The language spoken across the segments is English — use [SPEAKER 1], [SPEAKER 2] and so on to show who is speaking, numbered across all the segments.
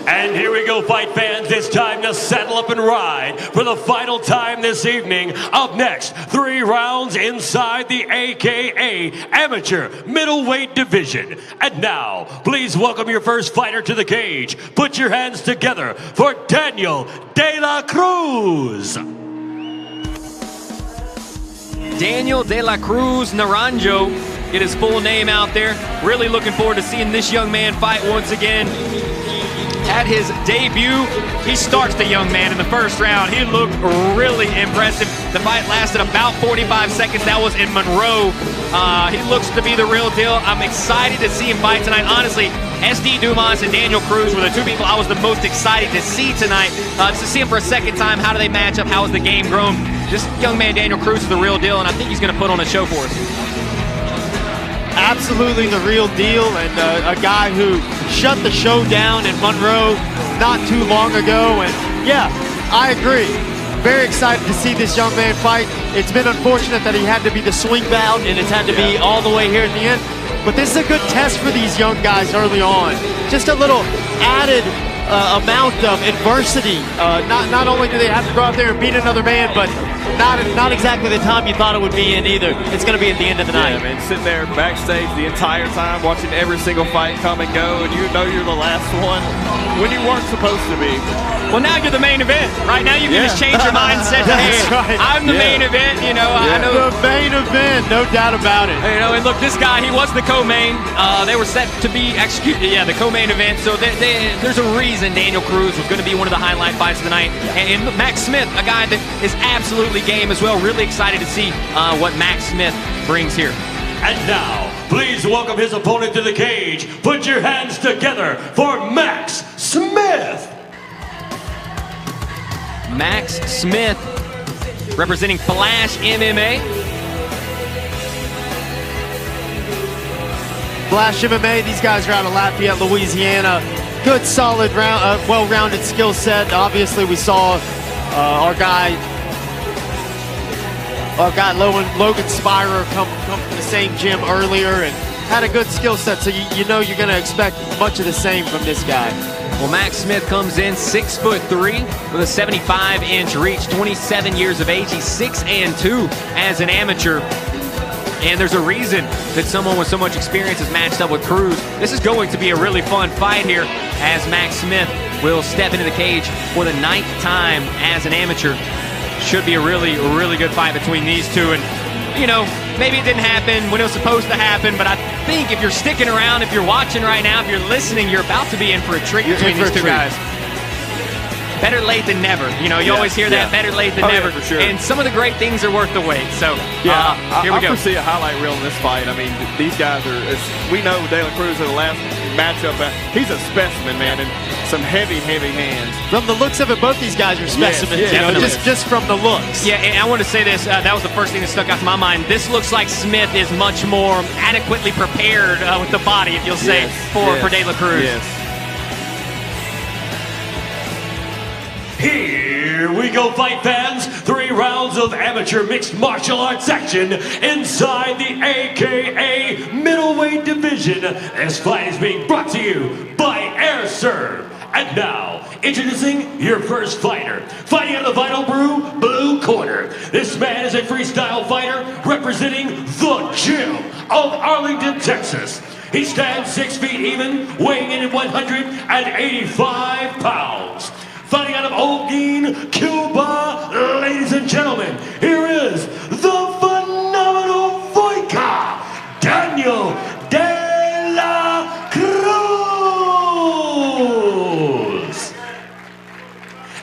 [SPEAKER 1] And here we go, fight fans. It's time to saddle up and ride for the final time this evening. Up next, 3 rounds inside the AKA Amateur Middleweight Division. And now, please welcome your first fighter to the cage. Put your hands together for Daniel De La Cruz.
[SPEAKER 2] Daniel De La Cruz Naranjo, get his full name out there. Really looking forward to seeing this young man fight once again. At his debut, he starts the young man in the first round. He looked really impressive. The fight lasted about 45 seconds. That was in Monroe. He looks to be the real deal. I'm excited to see him fight tonight. Honestly, SD Dumas and Daniel Cruz were the 2 people I was the most excited to see tonight. To see him for a second time, how do they match up? How has the game grown? This young man, Daniel Cruz, is the real deal, and I think he's going to put on a show for us.
[SPEAKER 3] Absolutely the real deal, and a guy who shut the show down in Monroe not too long ago. And yeah, I agree. Very excited to see this young man fight. It's been unfortunate that he had to be the swing bound, and it's had to be all the way here at the end. But this is a good test for these young guys early on. Just a little added amount of adversity. Not only do they have to go out there and beat another man, but not exactly the time you thought it would be in either. It's going to be at the end of the night.
[SPEAKER 4] Yeah, man, sitting there backstage the entire time, watching every single fight come and go, and you know you're the last one when you weren't supposed to be.
[SPEAKER 2] Well, now you're the main event. Right now you can just change your mindset.
[SPEAKER 3] That's right.
[SPEAKER 2] I'm the main event, you know. I know
[SPEAKER 3] the main event, no doubt about it.
[SPEAKER 2] You know, and look, this guy, he was the co-main. They were set to be executed, the co-main event. So there's a reason Daniel Cruz was going to be one of the highlight fights of the night. And Max Smith, a guy that is absolutely game as well. Really excited to see what Max Smith brings here.
[SPEAKER 1] And now, please welcome his opponent to the cage. Put your hands together for Max Smith.
[SPEAKER 2] Max Smith, representing Flash MMA.
[SPEAKER 3] Flash MMA, these guys are out of Lafayette, Louisiana. Good, solid, well-rounded skill set. Obviously, we saw our guy Logan Spira come from the same gym earlier and had a good skill set, so you know you're going to expect much of the same from this guy.
[SPEAKER 2] Well, Max Smith comes in 6'3" with a 75-inch reach, 27 years of age. He's 6'2" as an amateur. And there's a reason that someone with so much experience is matched up with Cruz. This is going to be a really fun fight here as Max Smith will step into the cage for the 9th time as an amateur. Should be a really good fight between these two. And, you know, maybe it didn't happen when it was supposed to happen, but I think if you're sticking around, if you're watching right now, if you're listening, you're about to be in for a treat between these 2 guys. Better late than never. You know, you always hear that, better late than never.
[SPEAKER 4] Yeah, for sure.
[SPEAKER 2] And some of the great things are worth the wait. So, here we go.
[SPEAKER 4] I foresee a highlight reel in this fight. I mean, these guys are, we know De La Cruz in the last matchup, he's a specimen, man, and some heavy hands.
[SPEAKER 3] From the looks of it, both these guys are specimens, you know, just from the looks.
[SPEAKER 2] Yeah, and I want to say this, that was the first thing that stuck out to my mind. This looks like Smith is much more adequately prepared with the body, if you'll say, for De La Cruz.
[SPEAKER 4] Yes.
[SPEAKER 1] Here we go, fight fans. 3 rounds of amateur mixed martial arts action inside the AKA Middleweight Division. This fight is being brought to you by Air Serve. And now, introducing your first fighter. Fighting out of the Vital Brew blue corner. This man is a freestyle fighter representing the gym of Arlington, Texas. He stands 6 feet even, weighing in at 185 pounds. Fighting out of Holguin, Cuba, ladies and gentlemen, here is the phenomenal BOIKA, Daniel De La Cruz.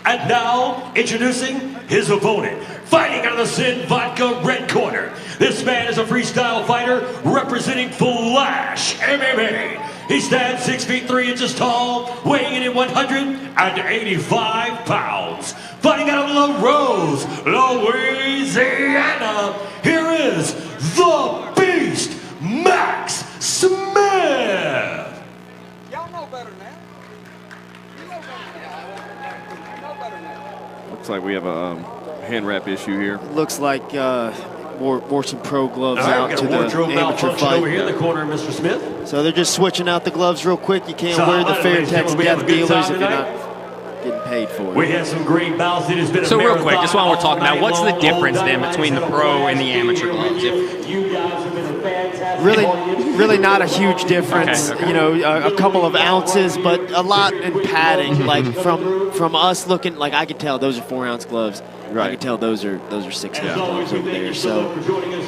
[SPEAKER 1] And now, introducing his opponent. Fighting out of the Sin Vodka red corner. This man is a freestyle fighter representing Flash MMA. He stands 6 feet 3 inches tall, weighing in at 185 pounds. Fighting out of La Rose, Louisiana, here is the Beast, Max Smith.
[SPEAKER 5] Y'all know better now. You know better now. You know better now.
[SPEAKER 4] Looks like we have a hand wrap issue here.
[SPEAKER 3] Looks like wore some pro gloves
[SPEAKER 1] All right,
[SPEAKER 3] out
[SPEAKER 1] got
[SPEAKER 3] to
[SPEAKER 1] a
[SPEAKER 3] the
[SPEAKER 1] wardrobe
[SPEAKER 3] amateur
[SPEAKER 1] malfunction
[SPEAKER 3] fight.
[SPEAKER 1] over here in the corner, Mr. Smith.
[SPEAKER 3] So they're just switching out the gloves real quick. You can't
[SPEAKER 1] So,
[SPEAKER 3] wear the
[SPEAKER 1] ladies and
[SPEAKER 3] Fairtex
[SPEAKER 1] gentlemen, we have
[SPEAKER 3] Death
[SPEAKER 1] a good
[SPEAKER 3] Dealers
[SPEAKER 1] time
[SPEAKER 3] if you're
[SPEAKER 1] tonight.
[SPEAKER 3] not getting paid for
[SPEAKER 1] We
[SPEAKER 3] it.
[SPEAKER 1] had some great bouts. It has been a
[SPEAKER 2] So real
[SPEAKER 1] marathon
[SPEAKER 2] quick, just while we're talking about,
[SPEAKER 1] all
[SPEAKER 2] what's the
[SPEAKER 1] night
[SPEAKER 2] difference
[SPEAKER 1] long,
[SPEAKER 2] then between the pro and the amateur gloves?
[SPEAKER 1] You guys have been a fantastic
[SPEAKER 3] Really,
[SPEAKER 1] audience.
[SPEAKER 3] really not a huge difference.
[SPEAKER 2] Okay.
[SPEAKER 3] You know, a couple of ounces, but a lot in padding. Like from us looking, like I could tell those are 4-ounce gloves.
[SPEAKER 4] Right.
[SPEAKER 3] I can tell those are 6-ounce gloves over there. So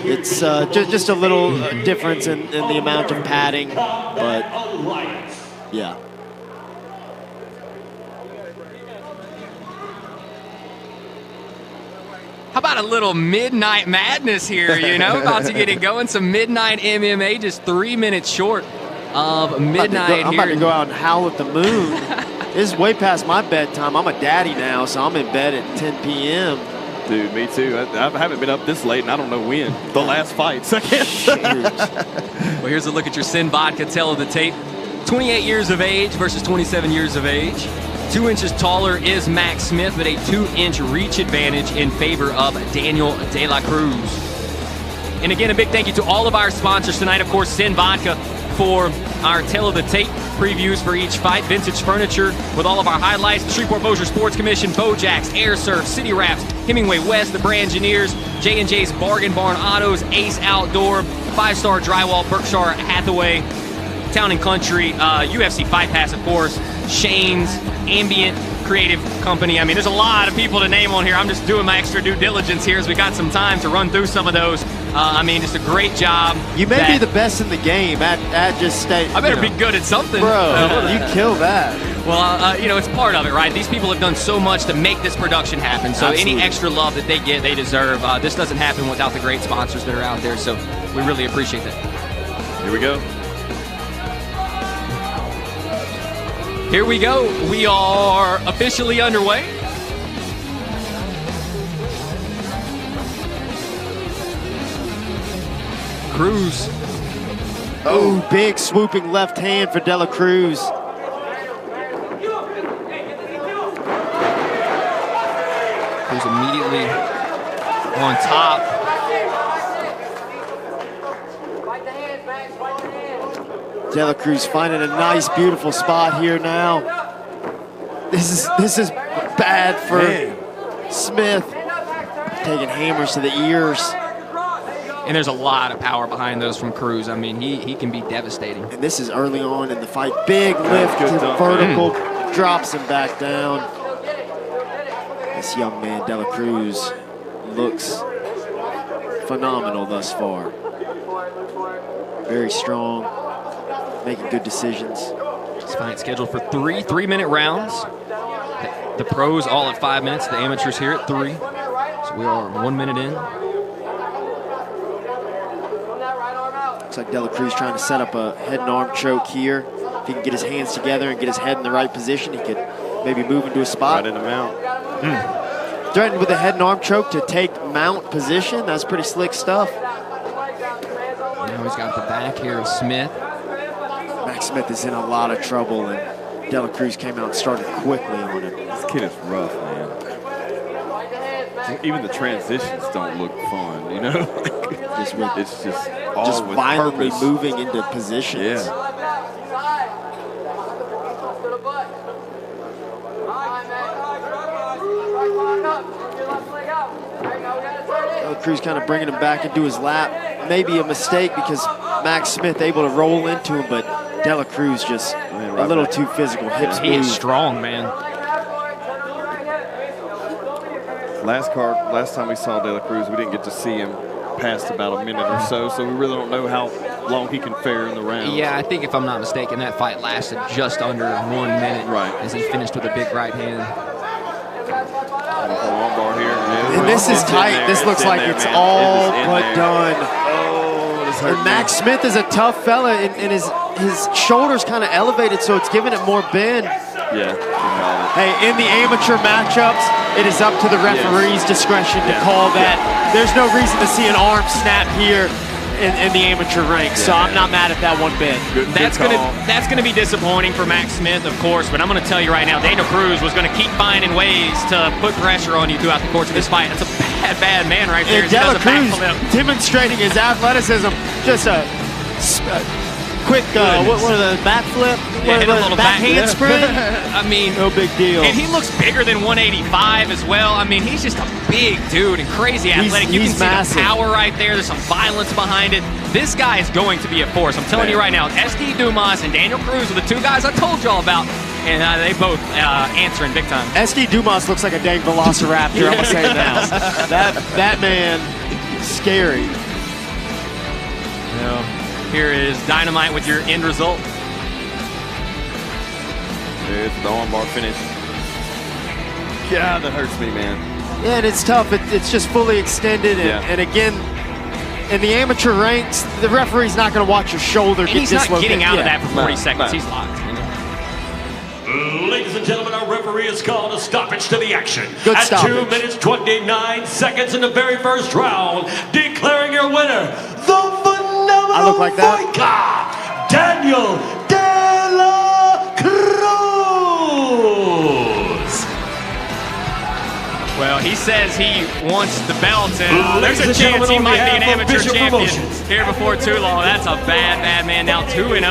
[SPEAKER 3] it's just a little difference in the amount of padding, but yeah.
[SPEAKER 2] How about a little midnight madness here, you know? About to get it going. Some midnight MMA, just 3 minutes short of midnight
[SPEAKER 3] I'm
[SPEAKER 2] here.
[SPEAKER 3] about to go out and howl at the moon. This is way past my bedtime. I'm a daddy now, so I'm in bed at 10 p.m.
[SPEAKER 4] Dude, me too. I haven't been up this late, and I don't know when. The last fights.
[SPEAKER 2] Well, here's a look at your Sin Vodka Tell of the Tape. 28 years of age versus 27 years of age. 2 inches taller is Max Smith, but a 2-inch reach advantage in favor of Daniel De La Cruz. And again, a big thank you to all of our sponsors tonight. Of course, Sin Vodka for our Tell of the Tape previews for each fight. Vintage Furniture with all of our highlights. The Shreveport-Bossier Sports Commission, Bojack's, Air Surf, City Wraps, Hemingway West, the Brangineers, J&J's Bargain Barn Autos, Ace Outdoor, 5-Star Drywall, Berkshire Hathaway, Town and Country, UFC Fight Pass, of course, Shane's, Ambient Creative Company. I mean, there's a lot of people to name on here. I'm just doing my extra due diligence here as we got some time to run through some of those. I mean, just a great job.
[SPEAKER 3] You may be the best in the game at just stay.
[SPEAKER 2] I better be good at something.
[SPEAKER 3] Bro, you kill that.
[SPEAKER 2] Well, you know, it's part of it, right? These people have done so much to make this production happen. So
[SPEAKER 3] Absolutely.
[SPEAKER 2] Any extra love that they get, they deserve. This doesn't happen without the great sponsors that are out there. So we really appreciate that.
[SPEAKER 4] Here we go.
[SPEAKER 2] Here we go. We are officially underway. Cruz.
[SPEAKER 3] Oh, big swooping left hand for De La Cruz.
[SPEAKER 2] Cruz immediately on top.
[SPEAKER 3] De La Cruz finding a nice, beautiful spot here now. This is bad for Smith. Taking hammers to the ears.
[SPEAKER 2] And there's a lot of power behind those from Cruz. I mean, he can be devastating.
[SPEAKER 3] And this is early on in the fight. Big lift to the vertical, drops him back down. This young man, De La Cruz, looks phenomenal thus far. Very strong, making good decisions.
[SPEAKER 2] This fight scheduled for 3 3-minute rounds. The pros all at 5 minutes, the amateurs here at 3. So we are 1 minute in.
[SPEAKER 3] Looks like De La Cruz trying to set up a head and arm choke here. If he can get his hands together and get his head in the right position, he could maybe move into a spot.
[SPEAKER 4] Right in the mount.
[SPEAKER 3] Threatened with a head and arm choke to take mount position. That's pretty slick stuff.
[SPEAKER 2] Now he's got the back here of Smith.
[SPEAKER 3] Max Smith is in a lot of trouble, and De La Cruz came out and started quickly on him.
[SPEAKER 4] This kid is rough, man. Even the transitions don't look fun, you know? It's just all with
[SPEAKER 3] violently
[SPEAKER 4] purpose.
[SPEAKER 3] moving into positions.
[SPEAKER 4] Yeah.
[SPEAKER 3] De La Cruz kind of bringing him back into his lap. Maybe a mistake because Max Smith able to roll into him, but De La Cruz just a little too physical. Hips
[SPEAKER 2] He
[SPEAKER 3] move.
[SPEAKER 2] is strong, man.
[SPEAKER 4] Last time we saw De La Cruz, we didn't get to see him past about a minute or so we really don't know how long he can fare in the round.
[SPEAKER 2] Yeah, I think if I'm not mistaken, that fight lasted just under 1 minute.
[SPEAKER 4] Right.
[SPEAKER 2] As he finished with a big right hand.
[SPEAKER 4] Armbar here.
[SPEAKER 3] And this is tight. This looks like it's all but done. And Max Smith is a tough fella, and his shoulders kind of elevated, so it's giving it more bend.
[SPEAKER 4] Yeah.
[SPEAKER 3] Hey, in the amateur matchups, it is up to the referee's discretion to call that. There's no reason to see an arm snap here in the amateur ranks, so I'm not mad at that one bit.
[SPEAKER 2] That's gonna be disappointing for Max Smith, of course, but I'm gonna tell you right now, Daniel Cruz was gonna keep finding ways to put pressure on you throughout the course of this fight. It's a bad man right there.
[SPEAKER 3] And
[SPEAKER 2] He does
[SPEAKER 3] De La
[SPEAKER 2] a
[SPEAKER 3] Cruz
[SPEAKER 2] backflip.
[SPEAKER 3] demonstrating his athleticism. Just a quick, what are the backflip?
[SPEAKER 2] Yeah, hit a little
[SPEAKER 3] back handspring?
[SPEAKER 2] I mean,
[SPEAKER 3] no big deal.
[SPEAKER 2] And he looks bigger than 185 as well. I mean, he's just a big dude and crazy athletic. You can see
[SPEAKER 3] massive.
[SPEAKER 2] the power right there. There's some violence behind it. This guy is going to be a force. I'm telling you right now, SD Dumas and Daniel Cruz are the two guys I told y'all about. And they both answering big time.
[SPEAKER 3] SD Dumas looks like a dang velociraptor, I'm going to say it now. That man, scary.
[SPEAKER 2] Here is Dynamite with your end result.
[SPEAKER 4] It's the armbar finish. God, that hurts me, man.
[SPEAKER 3] Yeah, and it's tough. It's just fully extended. And again, in the amateur ranks, the referee's not going to watch your shoulder
[SPEAKER 2] and
[SPEAKER 3] get
[SPEAKER 2] he's
[SPEAKER 3] dislocated.
[SPEAKER 2] not getting out of that for 40 seconds. He's locked.
[SPEAKER 1] Ladies and gentlemen, our referee has called a stoppage to the action.
[SPEAKER 3] Good
[SPEAKER 1] At
[SPEAKER 3] stoppage.
[SPEAKER 1] 2 minutes, 29 seconds in the very first round, declaring your winner, the fenómeno
[SPEAKER 3] I look like that.
[SPEAKER 1] BOIKA, Daniel De La Cruz.
[SPEAKER 2] Well, he says he wants the belt, and there's a
[SPEAKER 1] Ladies and
[SPEAKER 2] chance he
[SPEAKER 1] gentlemen, on
[SPEAKER 2] might be an
[SPEAKER 1] behalf of
[SPEAKER 2] amateur
[SPEAKER 1] Bishop
[SPEAKER 2] champion
[SPEAKER 1] Promotions.
[SPEAKER 2] here before too long. That's a bad man. Now 2-0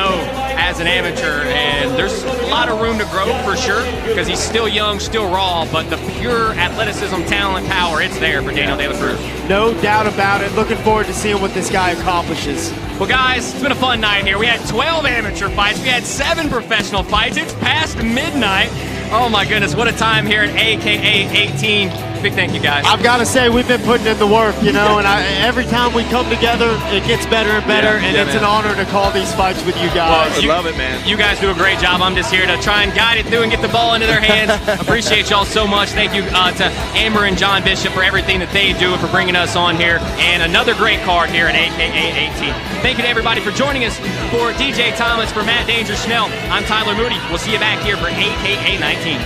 [SPEAKER 2] as an amateur, and there's a lot of room to grow for sure because he's still young, still raw, but the pure athleticism, talent, power, it's there for Daniel De La Cruz.
[SPEAKER 3] No doubt about it. Looking forward to seeing what this guy accomplishes.
[SPEAKER 2] Well, guys, it's been a fun night here. We had 12 amateur fights. We had 7 professional fights. It's past midnight. Oh, my goodness. What a time here at AKA 18. Big thank you, guys.
[SPEAKER 3] I've got to say, we've been putting in the work, and every time we come together, it gets better and better, it's an honor to call these fights with you guys.
[SPEAKER 4] I love it, man.
[SPEAKER 2] You guys do a great job. I'm just here to try and guide it through and get the ball into their hands. Appreciate y'all so much. Thank you to Amber and John Bishop for everything that they do and for bringing us on here. And another great card here at AKA 18. Thank you to everybody for joining us. For DJ Thomas, for Matt Danger Schnell, I'm Tyler Moody. We'll see you back here for AKA 19.